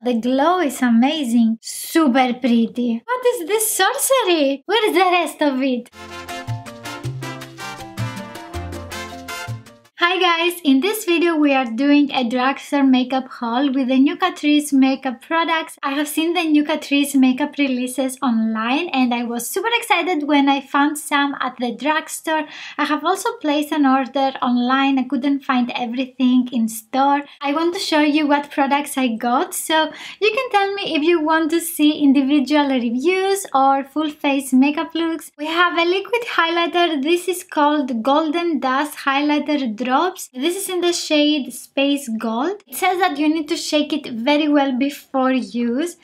The glow is amazing. Super pretty. What is this sorcery? Where is the rest of it? Hi guys, in this video we are doing a drugstore makeup haul with the new Catrice makeup products. I have seen the new Catrice makeup releases online and I was super excited when I found some at the drugstore. I have also placed an order online. I couldn't find everything in store. I want to show you what products I got, so you can tell me if you want to see individual reviews or full face makeup looks. We have a liquid highlighter. This is called Golden Dust Highlighter Drops. This is in the shade Space Gold. It says that you need to shake it very well before use,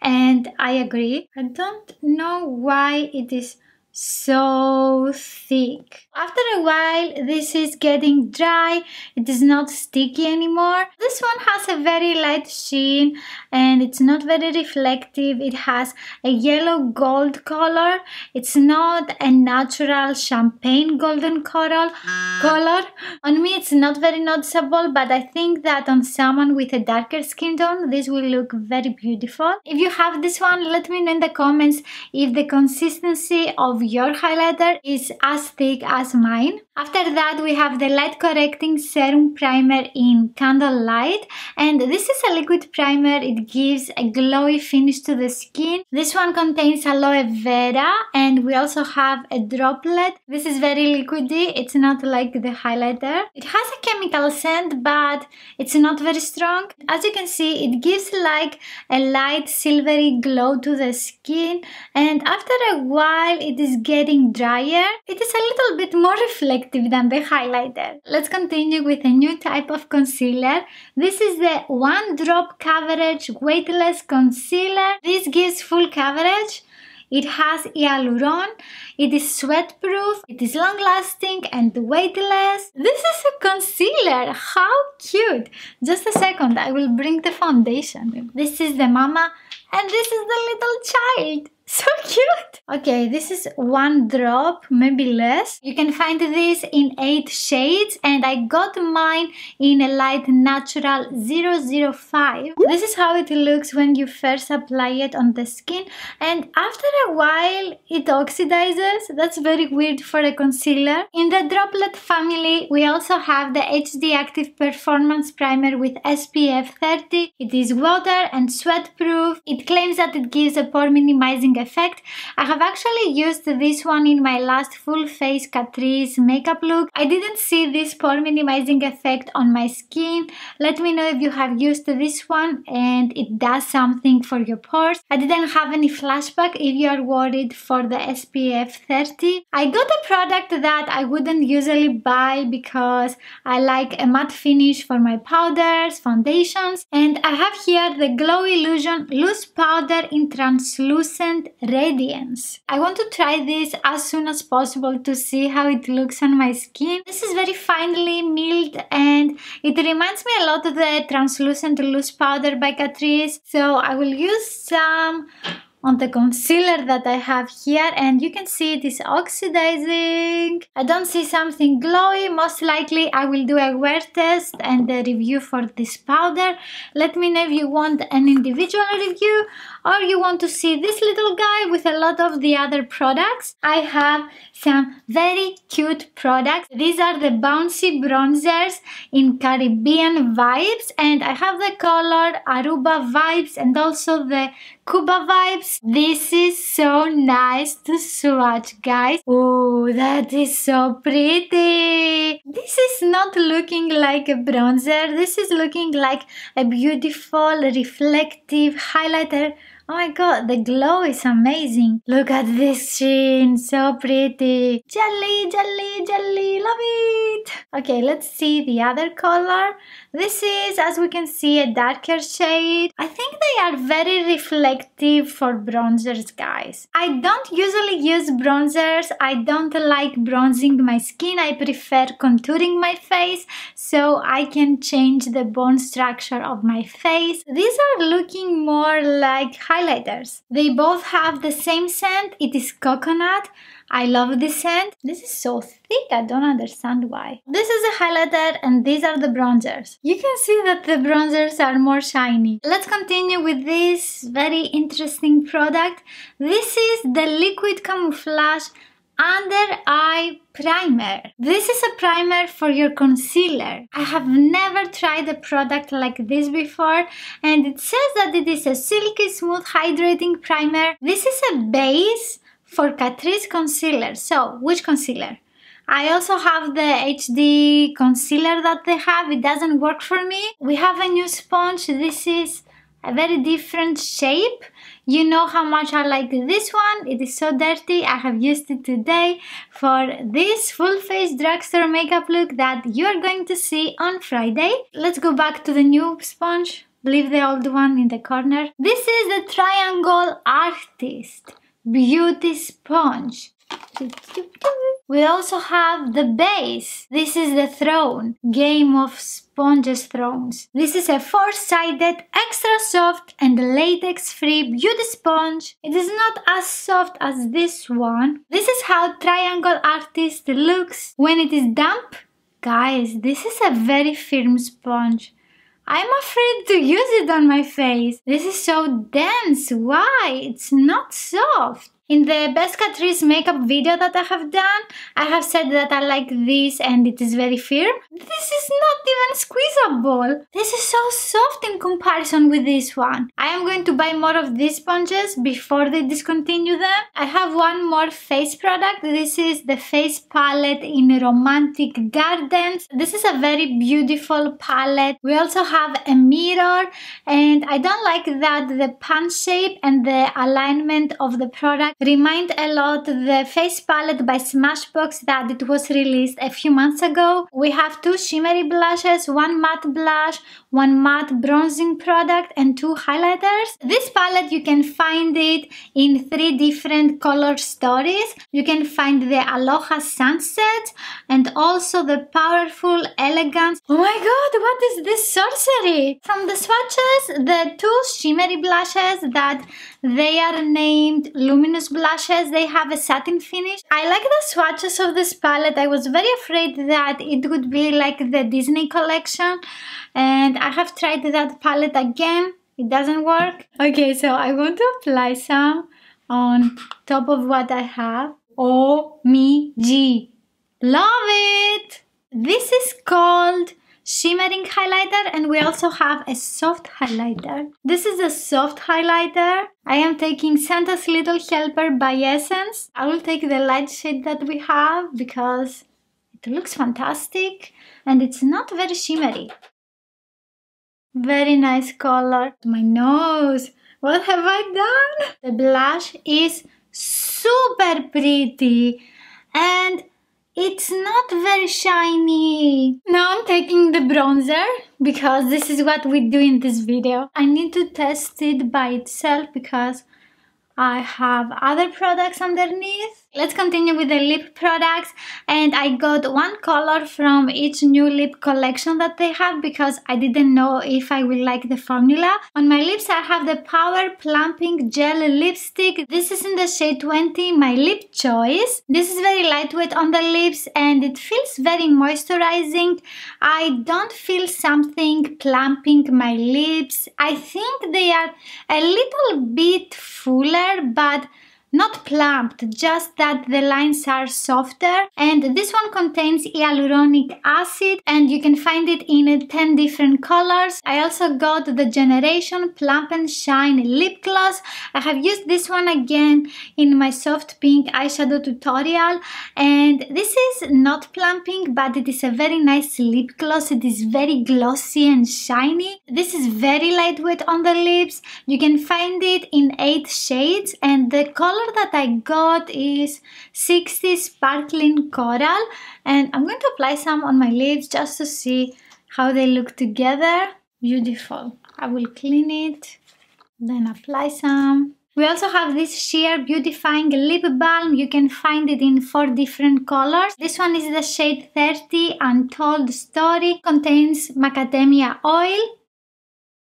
and I agree. I don't know why it is so thick. After a while this is getting dry. It is not sticky anymore. This one has a very light sheen and it's not very reflective. It has a yellow gold color. It's not a natural champagne golden color. On me it's not very noticeable, but I think that on someone with a darker skin tone this will look very beautiful. If you have this one, let me know in the comments if the consistency of your highlighter is as thick as mine. After that we have the light correcting serum primer in Candlelight, and this is a liquid primer. It gives a glowy finish to the skin. This one contains aloe vera and we also have a droplet. This is very liquidy. It's not like the highlighter. It has a chemical scent but it's not very strong. As you can see, it gives like a light silvery glow to the skin, and after a while it is getting drier. It is a little bit more reflective than the highlighter. Let's continue with a new type of concealer. This is the One Drop Coverage Weightless Concealer. This gives full coverage. It has hyaluron, it is sweat proof, it is long lasting and weightless. This is a concealer, how cute! Just a second, I will bring the foundation. This is the mama and this is the little child. So cute! Okay, this is one drop, maybe less. You can find this in 8 shades and I got mine in a light natural 005. This is how it looks when you first apply it on the skin, and after a while it oxidizes. That's very weird for a concealer. In the droplet family we also have the HD Active Performance Primer with SPF 30. It is water and sweat proof. It claims that it gives a pore minimizing effect. I have actually used this one in my last full face Catrice makeup look. I didn't see this pore minimizing effect on my skin. Let me know if you have used this one and it does something for your pores. I didn't have any flashback if you are worried for the SPF 30. I got a product that I wouldn't usually buy because I like a matte finish for my powders, foundations, and I have here the Glow Illusion Loose Powder in Translucent Radiance. I want to try this as soon as possible to see how it looks on my skin. This is very finely milled and it reminds me a lot of the Translucent Loose Powder by Catrice. So I will use some on the concealer that I have here, and you can see it is oxidizing. I don't see something glowy. Most likely I will do a wear test and a review for this powder. Let me know if you want an individual review or you want to see this little guy with a lot of the other products. I have some very cute products. These are the bouncy bronzers in Caribbean vibes, and I have the color Aruba vibes and also the Cuba vibes. This is so nice to swatch, guys. Oh, that is so pretty. This is not looking like a bronzer. This is looking like a beautiful reflective highlighter. Oh my god, the glow is amazing. Look at this sheen, so pretty. Jelly, jelly, jelly, love it. Okay, let's see the other color. This is, as we can see, a darker shade. I think they are very reflective for bronzers, guys. I don't usually use bronzers. I don't like bronzing my skin. I prefer contouring my face so I can change the bone structure of my face. These are looking more like highlighters. They both have the same scent. It is coconut. I love this scent. This is so thick, I don't understand why. This is a highlighter and these are the bronzers. You can see that the bronzers are more shiny. Let's continue with this very interesting product. This is the Liquid Camouflage Under Eye Primer. This is a primer for your concealer. I have never tried a product like this before, and it says that it is a silky smooth hydrating primer. This is a base for Catrice concealer. So, which concealer? I also have the HD concealer that they have. It doesn't work for me. We have a new sponge. This is a very different shape. You know how much I like this one. It is so dirty. I have used it today for this full face drugstore makeup look that you are going to see on Friday. Let's go back to the new sponge. Leave the old one in the corner. This is the Triangle Artist Beauty Sponge. We also have the base. This is the Throne, Game of Sponges Thrones. This is a 4-sided, extra soft and latex-free beauty sponge. It is not as soft as this one. This is how Triangle Artist looks when it is damp. Guys, this is a very firm sponge. I'm afraid to use it on my face. This is so dense. Why? It's not soft. In the best Catrice makeup video that I have done, I have said that I like this and it is very firm. This is not even squeezable. This is so soft in comparison with this one. I am going to buy more of these sponges before they discontinue them. I have one more face product. This is the face palette in Romantic Gardens. This is a very beautiful palette. We also have a mirror, and I don't like that the pan shape and the alignment of the product remind a lot the face palette by Smashbox that it was released a few months ago. We have 2 shimmery blushes, 1 matte blush, 1 matte bronzing product and 2 highlighters. This palette you can find it in 3 different color stories. You can find the Aloha Sunset and also the Powerful Elegance. Oh my god, what is this sorcery? From the swatches, the 2 shimmery blushes that they are named Luminous Blushes, they have a satin finish. I like the swatches of this palette. I was very afraid that it would be like the Disney collection, and I have tried that palette again. It doesn't work. Okay, so I want to apply some on top of what I have. Oh me G. Love it! This is called Shimmering Highlighter, and we also have a soft highlighter. This is a soft highlighter. I am taking Santa's Little Helper by Essence. I will take the light shade that we have because it looks fantastic and it's not very shimmery. Very nice color. My nose. What have I done? The blush is super pretty and it's not very shiny. Now I'm taking the bronzer because this is what we do in this video. I need to test it by itself because I have other products underneath. Let's continue with the lip products, and I got 1 color from each new lip collection that they have because I didn't know if I will like the formula. On my lips I have the Power Plumping Gel Lipstick. This is in the shade 20, my lip choice. This is very lightweight on the lips and it feels very moisturizing. I don't feel something plumping my lips. I think they are a little bit fuller, but not plumped, just that the lines are softer. And this one contains hyaluronic acid and you can find it in 10 different colors. I also got the Generation Plump and Shine lip gloss. I have used this one again in my soft pink eyeshadow tutorial, and this is not plumping, but it is a very nice lip gloss. It is very glossy and shiny. This is very lightweight on the lips. You can find it in 8 shades, and the color that I got is 60 Sparkling Coral, and I'm going to apply some on my lips just to see how they look together. Beautiful. I will clean it, then apply some. We also have this Sheer Beautifying Lip Balm. You can find it in 4 different colors. This one is the shade 30 Untold Story. Contains macadamia oil.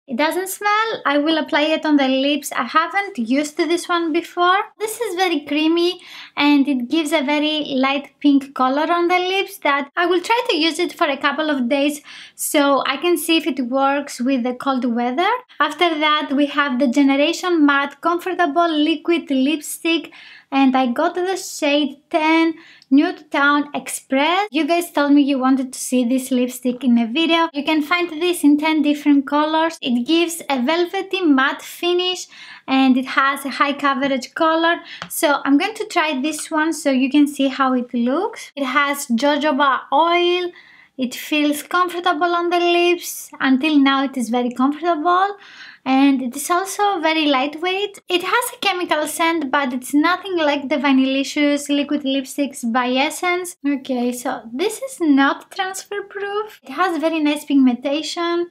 It doesn't smell. I will apply it on the lips. I haven't used this one before. This is very creamy and it gives a very light pink color on the lips that I will try to use it for a couple of days so I can see if it works with the cold weather. After that, we have the Generation Matte Comfortable Liquid Lipstick, and I got the shade 10 Nude Town Express. You guys told me you wanted to see this lipstick in a video. You can find this in 10 different colors. It gives a velvety matte finish and it has a high coverage color. So I'm going to try this one so you can see how it looks. It has jojoba oil. It feels comfortable on the lips. Until now it is very comfortable. And it is also very lightweight. It has a chemical scent, but it's nothing like the Vanillicious liquid lipsticks by Essence. Okay, so this is not transfer proof. It has very nice pigmentation.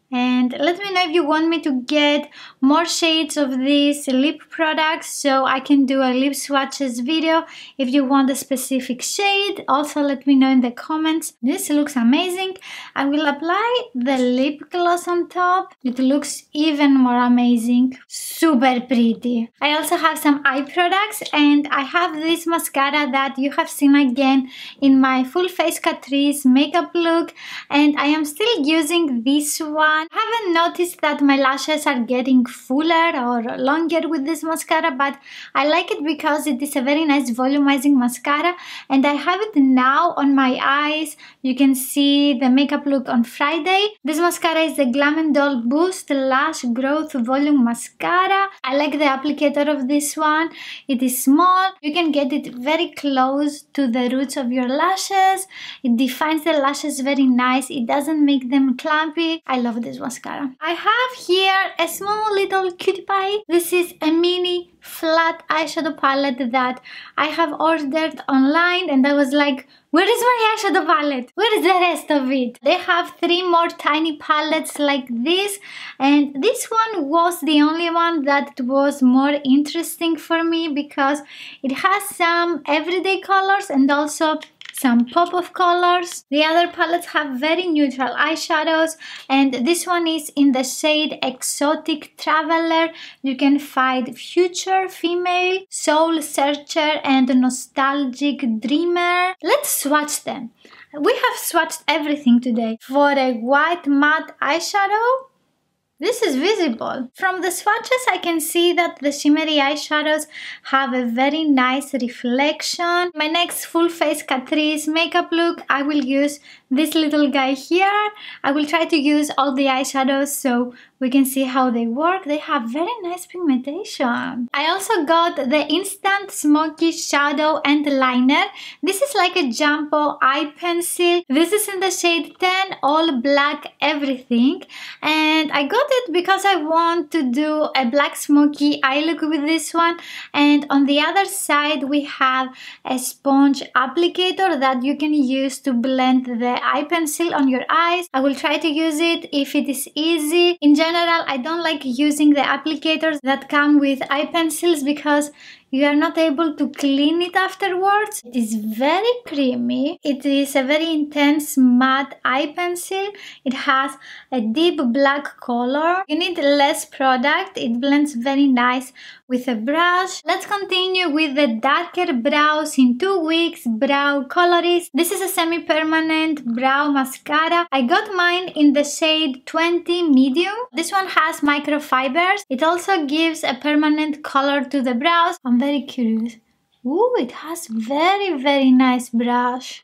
And let me know if you want me to get more shades of these lip products so I can do a lip swatches video. If you want a specific shade, also let me know in the comments. This looks amazing. I will apply the lip gloss on top. It looks even more amazing. Super pretty. I also have some eye products and I have this mascara that you have seen again in my full face Catrice makeup look, and I am still using this one. I haven't noticed that my lashes are getting fuller or longer with this mascara, but I like it because it is a very nice volumizing mascara and I have it now on my eyes. You can see the makeup look on Friday. This mascara is the Glam & Doll Boost Lash Growth Volume Mascara. I like the applicator of this one. It is small. You can get it very close to the roots of your lashes. It defines the lashes very nice. It doesn't make them clumpy. I love this mascara. I have here a small little cutie pie. This is a mini flat eyeshadow palette that I have ordered online and I was like, where is my eyeshadow palette? Where is the rest of it? They have 3 more tiny palettes like this, and this one was the only one that was more interesting for me because it has some everyday colors and also some pop of colors. The other palettes have very neutral eyeshadows and this one is in the shade Exotic Traveler. You can find Future Female, Soul Searcher and Nostalgic Dreamer. Let's swatch them. We have swatched everything today. For a white matte eyeshadow, this is visible. From the swatches I can see that the shimmery eyeshadows have a very nice reflection. My next full face Catrice makeup look, I will use this little guy here. I will try to use all the eyeshadows so we can see how they work. They have very nice pigmentation. I also got the Instant Smoky Shadow and Liner. This is like a jumbo eye pencil. This is in the shade 10, all black everything. And I got it because I want to do a black smoky eye look with this one. And on the other side we have a sponge applicator that you can use to blend the eye pencil on your eyes. I will try to use it if it is easy. In general, I don't like using the applicators that come with eye pencils because you are not able to clean it afterwards. It is very creamy. It is a very intense matte eye pencil. It has a deep black color. You need less product. It blends very nice with a brush. Let's continue with the darker brows in 2 weeks brow colorist. This is a semi-permanent brow mascara. I got mine in the shade 20 medium. This one has microfibers. It also gives a permanent color to the brows. I'm very curious. Ooh, it has very nice brush.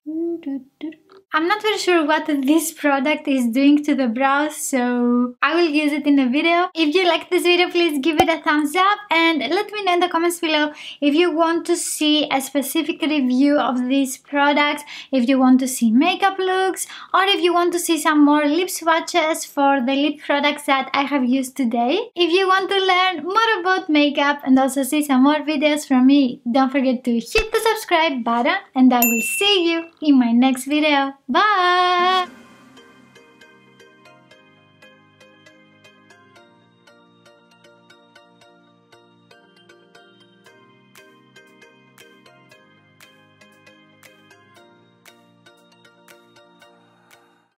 I'm not very sure what this product is doing to the brows, so I will use it in a video. If you like this video, please give it a thumbs up and let me know in the comments below if you want to see a specific review of these products, if you want to see makeup looks, or if you want to see some more lip swatches for the lip products that I have used today. If you want to learn more about makeup and also see some more videos from me, don't forget to hit the subscribe button and I will see you in my next video. Bye!